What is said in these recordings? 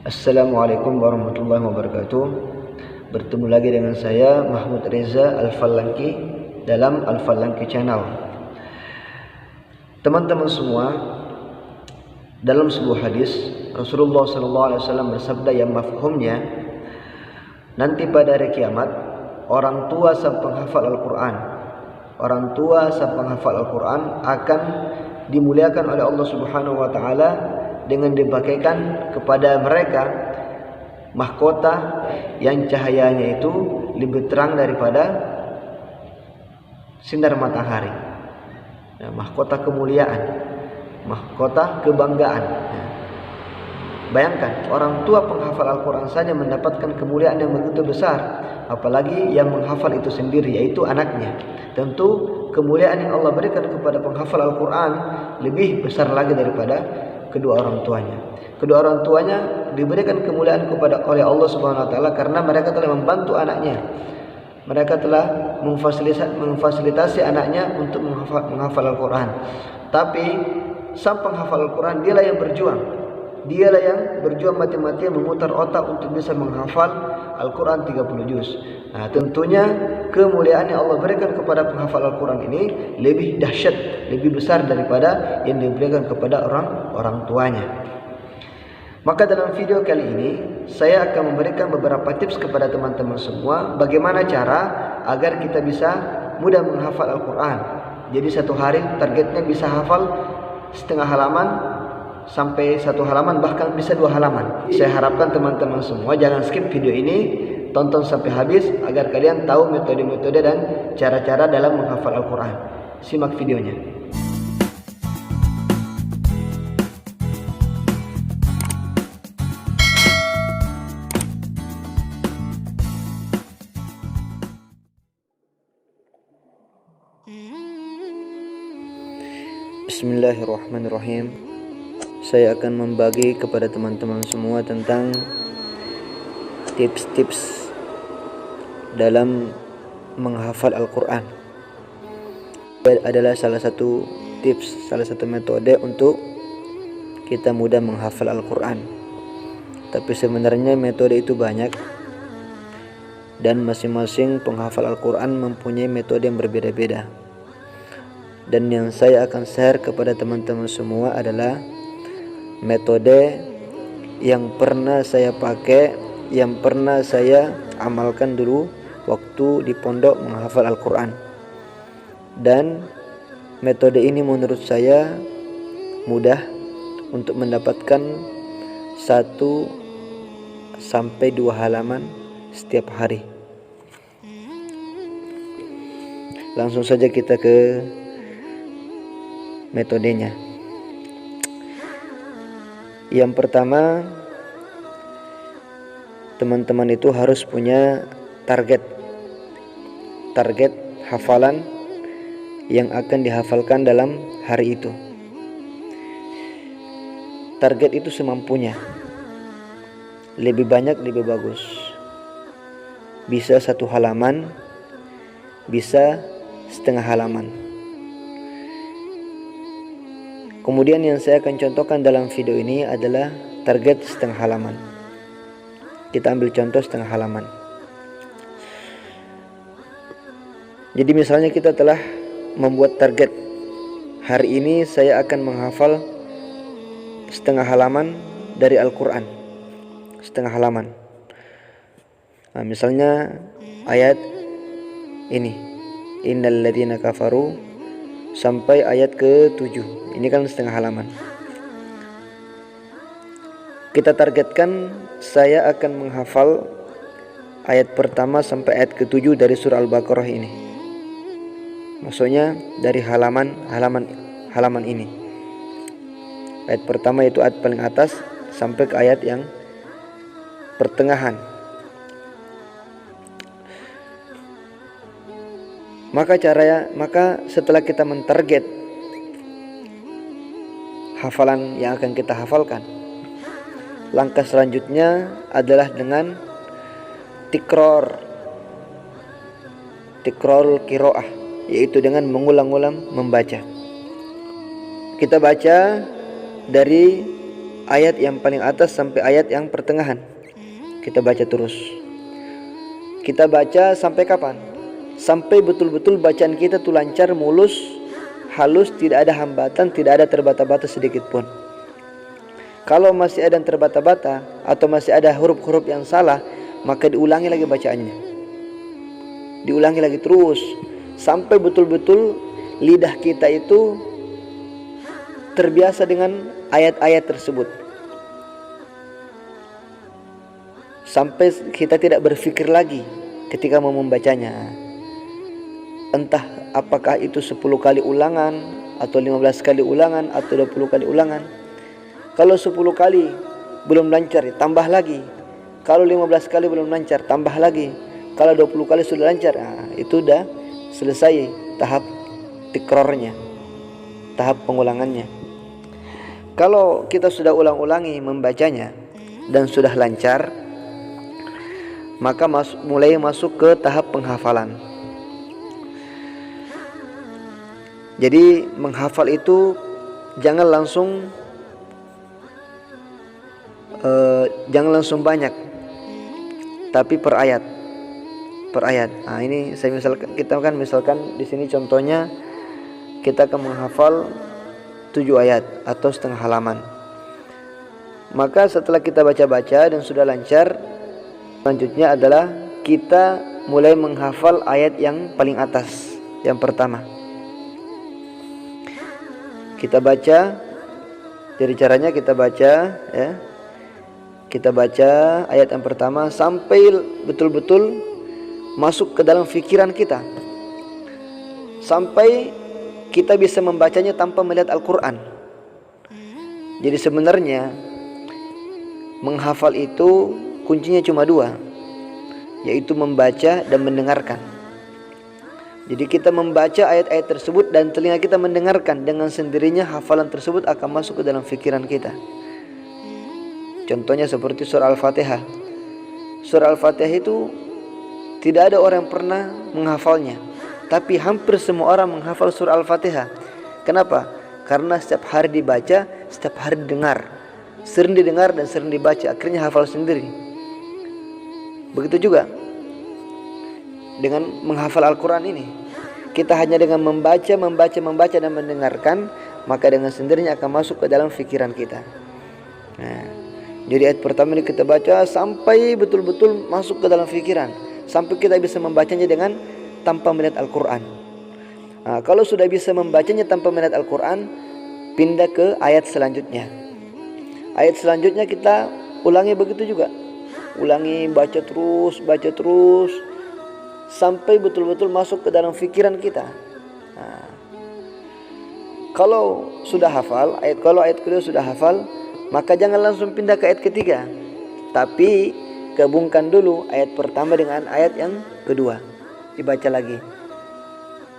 Assalamualaikum warahmatullahi wabarakatuh. Bertemu lagi dengan saya Mahmud Reza Al-Fallanki dalam Al-Fallanki Channel. Teman-teman semua, dalam sebuah hadis Rasulullah SAW bersabda yang mafhumnya, nanti pada hari kiamat orang tua sang penghafal Al-Quran akan dimuliakan oleh Allah Subhanahu wa taala dengan dibagaikan kepada mereka mahkota yang cahayanya itu lebih terang daripada sinar matahari. Nah, mahkota kemuliaan, mahkota kebanggaan. Nah, bayangkan orang tua penghafal Al-Quran saja mendapatkan kemuliaan yang begitu besar, apalagi yang menghafal itu sendiri, yaitu anaknya. Tentu kemuliaan yang Allah berikan kepada penghafal Al-Quran lebih besar lagi daripada kedua orang tuanya. Kedua orang tuanya diberikan kemuliaan oleh Allah Subhanahu wa taala karena mereka telah membantu anaknya. Mereka telah memfasilitasi anaknya untuk menghafal Al-Quran. Tapi sang penghafal Al-Quran dialah yang berjuang. Dialah yang berjuang mati-matian memutar otak untuk bisa menghafal Al-Quran 30 juz. Nah, tentunya kemuliaan yang Allah berikan kepada penghafal Al-Quran ini lebih dahsyat, lebih besar daripada yang diberikan kepada orang tuanya. Maka dalam video kali ini saya akan memberikan beberapa tips kepada teman-teman semua bagaimana cara agar kita bisa mudah menghafal Al-Quran. Jadi satu hari targetnya bisa hafal setengah halaman sampai satu halaman, bahkan bisa 2 halaman. Saya harapkan teman-teman semua jangan skip video ini, tonton sampai habis agar kalian tahu metode-metode dan cara-cara dalam menghafal Al-Quran. Simak videonya. Bismillahirrahmanirrahim. Saya akan membagi kepada teman-teman semua tentang tips-tips dalam menghafal Al-Quran. Adalah salah satu tips, salah satu metode untuk kita mudah menghafal Al-Quran. Tapi sebenarnya metode itu banyak, dan masing-masing penghafal Al-Quran mempunyai metode yang berbeda-beda. Dan yang saya akan share kepada teman-teman semua adalah metode yang pernah saya pakai, yang pernah saya amalkan dulu waktu di pondok menghafal Al-Quran. Dan metode ini menurut saya mudah untuk mendapatkan 1 sampai 2 halaman setiap hari. Langsung saja kita ke metodenya. Yang pertama, teman-teman itu harus punya target hafalan yang akan dihafalkan dalam hari itu. Target itu semampunya, lebih banyak lebih bagus. Bisa 1 halaman, bisa setengah halaman. Kemudian yang saya akan contohkan dalam video ini adalah target setengah halaman. Kita ambil contoh setengah halaman. Jadi misalnya kita telah membuat target, hari ini saya akan menghafal setengah halaman dari Al-Quran. Setengah halaman. Nah, misalnya ayat ini, innal ladzina kafaru, sampai ayat ke-7. Ini kan setengah halaman. Kita targetkan saya akan menghafal ayat pertama sampai ayat ke-7 dari surah Al-Baqarah ini. Maksudnya dari halaman ini. Ayat pertama itu ayat paling atas sampai ke ayat yang pertengahan. Maka setelah kita mentarget hafalan yang akan kita hafalkan, langkah selanjutnya adalah dengan tikrarul qiraah, yaitu dengan mengulang-ulang membaca. Kita baca dari ayat yang paling atas sampai ayat yang pertengahan. Kita baca terus. Kita baca sampai kapan? Sampai betul-betul bacaan kita tuh lancar, mulus, halus, tidak ada hambatan, tidak ada terbata-bata sedikit pun. Kalau masih ada yang terbata-bata atau masih ada huruf-huruf yang salah, maka diulangi lagi bacaannya. Diulangi lagi terus sampai betul-betul lidah kita itu terbiasa dengan ayat-ayat tersebut. Sampai kita tidak berpikir lagi ketika mau membacanya. Entah apakah itu 10 kali ulangan atau 15 kali ulangan atau 20 kali ulangan. Kalau 10 kali belum lancar, tambah lagi. Kalau 15 kali belum lancar, tambah lagi. Kalau 20 kali sudah lancar, itu udah selesai tahap tikrornya, tahap pengulangannya. Kalau kita sudah ulang-ulangi membacanya dan sudah lancar, maka mulai masuk ke tahap penghafalan. Jadi menghafal itu jangan langsung banyak, tapi per ayat. Ini saya misalkan di sini contohnya kita akan menghafal 7 ayat atau setengah halaman. Maka setelah kita baca-baca dan sudah lancar, selanjutnya adalah kita mulai menghafal ayat yang paling atas, yang pertama. Kita baca, jadi caranya kita baca ya. Kita baca ayat yang pertama sampai betul-betul masuk ke dalam fikiran kita, sampai kita bisa membacanya tanpa melihat Al-Quran. Jadi sebenarnya menghafal itu kuncinya cuma 2, yaitu membaca dan mendengarkan. Jadi kita membaca ayat-ayat tersebut dan telinga kita mendengarkan, dengan sendirinya hafalan tersebut akan masuk ke dalam fikiran kita. Contohnya seperti surah Al-Fatihah. Surah Al-Fatihah itu tidak ada orang yang pernah menghafalnya, tapi hampir semua orang menghafal surah Al-Fatihah. Kenapa? Karena setiap hari dibaca, setiap hari didengar, sering didengar dan sering dibaca, akhirnya hafal sendiri. Begitu juga dengan menghafal Al-Quran ini. Kita hanya dengan membaca dan mendengarkan, maka dengan sendirinya akan masuk ke dalam fikiran kita. Jadi ayat pertama ini kita baca sampai betul-betul masuk ke dalam fikiran, sampai kita bisa membacanya dengan tanpa melihat Al-Quran. Kalau sudah bisa membacanya tanpa melihat Al-Quran, pindah ke ayat selanjutnya. Ayat selanjutnya kita ulangi begitu juga. Ulangi, baca terus sampai betul-betul masuk ke dalam fikiran kita. Kalau sudah hafal, kalau ayat kedua sudah hafal, maka jangan langsung pindah ke ayat ketiga, tapi gabungkan dulu ayat pertama dengan ayat yang kedua, dibaca lagi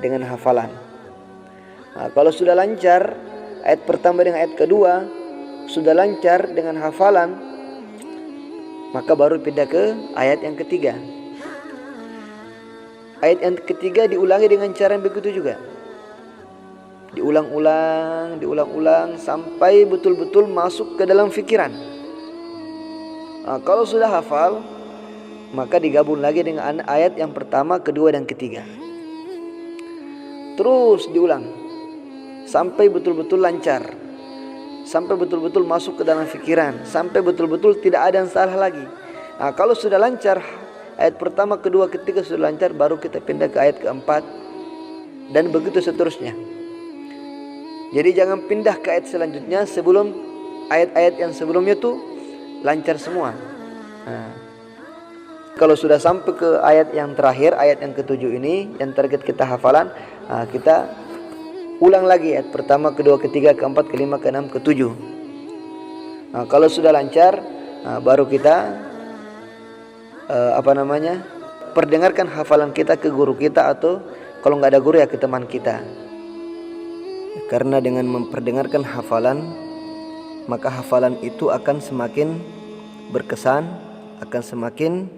dengan hafalan. Kalau sudah lancar ayat pertama dengan ayat kedua, sudah lancar dengan hafalan, maka baru pindah ke ayat yang ketiga. Ayat yang ketiga diulangi dengan cara yang begitu juga. Diulang-ulang sampai betul-betul masuk ke dalam fikiran. Kalau sudah hafal, maka digabung lagi dengan ayat yang pertama, kedua, dan ketiga. Terus diulang sampai betul-betul lancar, sampai betul-betul masuk ke dalam fikiran, sampai betul-betul tidak ada yang salah lagi. Kalau sudah lancar ayat pertama, kedua, ketiga sudah lancar, baru kita pindah ke ayat keempat, dan begitu seterusnya. Jadi jangan pindah ke ayat selanjutnya sebelum ayat-ayat yang sebelumnya tuh lancar semua. Kalau sudah sampai ke ayat yang terakhir, ayat yang ke-7 ini, yang target kita hafalan, kita ulang lagi ayat pertama, kedua, ketiga, keempat, kelima, keenam, ke-7. Kalau sudah lancar, baru kita perdengarkan hafalan kita ke guru kita, atau kalau nggak ada guru ya ke teman kita. Karena dengan memperdengarkan hafalan, maka hafalan itu akan semakin berkesan, akan semakin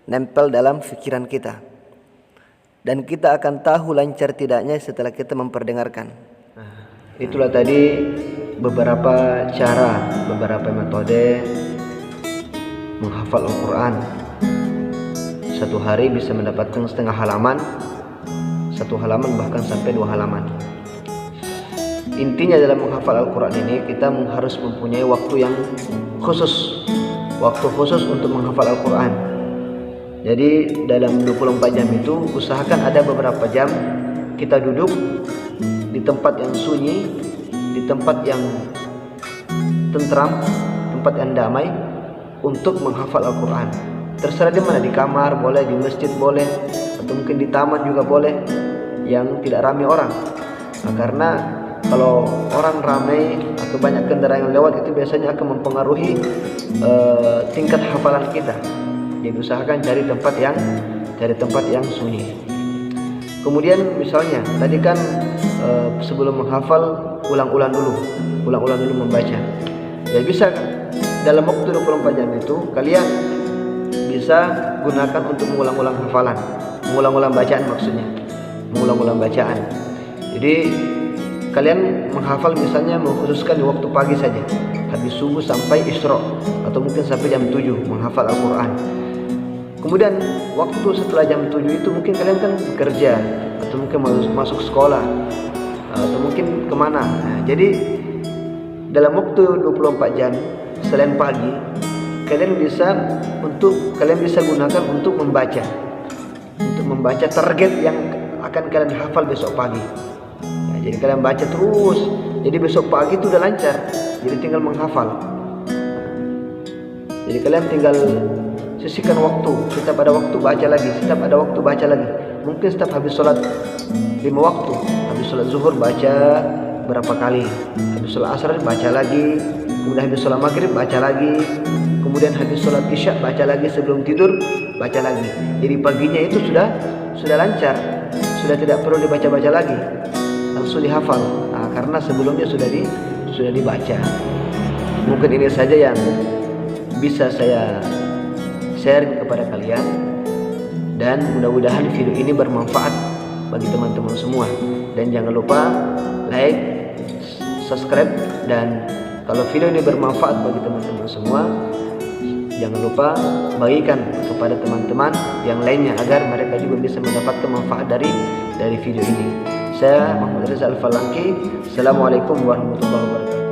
nempel dalam fikiran kita, dan kita akan tahu lancar tidaknya setelah kita memperdengarkan. Itulah tadi beberapa cara, beberapa metode menghafal Al-Quran. Satu hari bisa mendapatkan setengah halaman, satu halaman, bahkan sampai 2 halaman. Intinya dalam menghafal Al-Quran ini kita harus mempunyai waktu yang khusus, waktu khusus untuk menghafal Al-Quran. Jadi dalam 24 jam itu usahakan ada beberapa jam kita duduk di tempat yang sunyi, di tempat yang tentram, tempat yang damai untuk menghafal Al-Quran. Terserah di mana, di kamar boleh, di masjid boleh, atau mungkin di taman juga boleh yang tidak ramai orang. Nah, karena kalau orang ramai atau banyak kendaraan yang lewat itu biasanya akan mempengaruhi tingkat hafalan kita. Jadi usahakan cari tempat yang sunyi. Kemudian misalnya tadi kan sebelum menghafal ulang-ulang dulu membaca. Ya bisa dalam waktu 24 jam itu kalian bisa gunakan untuk mengulang-ulang hafalan, mengulang-ulang bacaan maksudnya, mengulang-ulang bacaan. Jadi kalian menghafal misalnya mengkhususkan di waktu pagi saja, habis subuh sampai Isra, atau mungkin sampai jam 7 menghafal Al-Quran. Kemudian waktu setelah jam 7 itu mungkin kalian kan bekerja, atau mungkin masuk sekolah, atau mungkin kemana. Nah, jadi dalam waktu 24 jam selain pagi, kalian bisa gunakan untuk membaca target yang akan kalian hafal besok pagi. Nah, jadi kalian baca terus, jadi besok pagi itu udah lancar, jadi tinggal menghafal. Jadi kalian tinggal sisihkan waktu, setiap ada waktu baca lagi, setiap ada waktu baca lagi. Mungkin setiap habis sholat 5 waktu, habis sholat zuhur baca berapa kali, habis sholat asar baca lagi, kemudian habis sholat maghrib baca lagi, kemudian habis sholat isya baca lagi, sebelum tidur baca lagi. Jadi paginya itu sudah lancar, sudah tidak perlu dibaca-baca lagi, langsung dihafal. Nah, karena sebelumnya sudah dibaca. Mungkin ini saja yang bisa saya share kepada kalian, dan mudah-mudahan video ini bermanfaat bagi teman-teman semua. Dan jangan lupa like, subscribe, dan kalau video ini bermanfaat bagi teman-teman semua, jangan lupa bagikan kepada teman-teman yang lainnya agar mereka juga bisa mendapatkan manfaat dari video ini. Saya Muhammad Rizal Al-Falangki. Assalamualaikum warahmatullahi wabarakatuh.